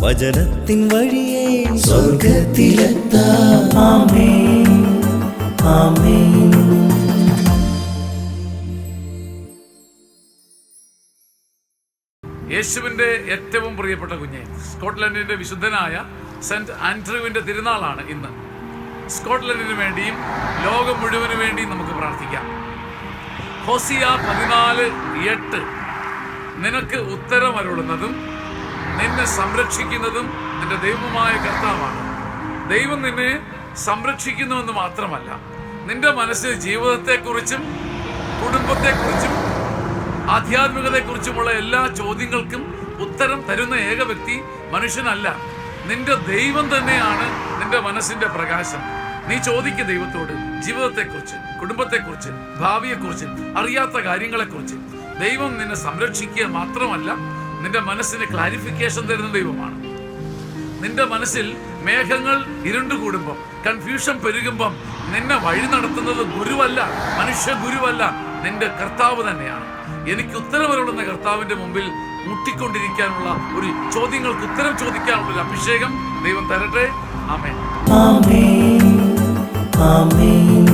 വചനത്തിൻ വഴിയേ സ്വർഗ്ഗത്തിലെത്താം. ആമേൻ, ആമേൻ. യേശുവിൻ്റെ ഏറ്റവും പ്രിയപ്പെട്ട കുഞ്ഞെ, സ്കോട്ട്ലൻഡിൻ്റെ വിശുദ്ധനായ സെന്റ് ആൻഡ്രൂവിൻ്റെ തിരുനാളാണ് ഇന്ന്. സ്കോട്ട്ലൻഡിന് വേണ്ടിയും ലോകം മുഴുവന് വേണ്ടിയും നമുക്ക് പ്രാർത്ഥിക്കാം. ഹോസിയ 14:8 നിനക്ക് ഉത്തരമരുളുന്നതും നിന്നെ സംരക്ഷിക്കുന്നതും നിന്റെ ദൈവമായ കർത്താവാണ്. ദൈവം നിന്നെ സംരക്ഷിക്കുന്നുവെന്ന് മാത്രമല്ല, നിന്റെ മനസ്സിൽ ജീവിതത്തെക്കുറിച്ചും കുടുംബത്തെക്കുറിച്ചും ആധ്യാത്മികതയെക്കുറിച്ചുമുള്ള എല്ലാ ചോദ്യങ്ങൾക്കും ഉത്തരം തരുന്ന ഏക വ്യക്തി മനുഷ്യനല്ല, നിന്റെ ദൈവം തന്നെയാണ് നിന്റെ മനസ്സിന്റെ പ്രകാശം. നീ ചോദിക്കുക ദൈവത്തോട് ജീവിതത്തെക്കുറിച്ച്, കുടുംബത്തെക്കുറിച്ച്, ഭാവിയെക്കുറിച്ച്, അറിയാത്ത കാര്യങ്ങളെക്കുറിച്ച്. ദൈവം നിന്നെ സംരക്ഷിക്കുക മാത്രമല്ല, നിന്റെ മനസ്സിന് ക്ലാരിഫിക്കേഷൻ തരുന്ന ദൈവമാണ്. നിന്റെ മനസ്സിൽ മേഘങ്ങൾ ഇരുണ്ടുകൂടുമ്പം, കൺഫ്യൂഷൻ പെരുകുമ്പം നിന്നെ വഴി നടത്തുന്നത് ഗുരുവല്ല, മനുഷ്യ ഗുരുവല്ല, നിന്റെ കർത്താവ് തന്നെയാണ്. എനിക്ക് ഉത്തരമരുളുന്ന കർത്താവിന്റെ മുമ്പിൽ മുട്ടിക്കൊണ്ടിരിക്കാനുള്ള ഒരു ചോദ്യങ്ങൾക്ക് ഉത്തരം ചോദിക്കാനുള്ള ഒരു അഭിഷേകം ദൈവം തരട്ടെ. ആമേൻ, ആമേൻ, ആമേൻ.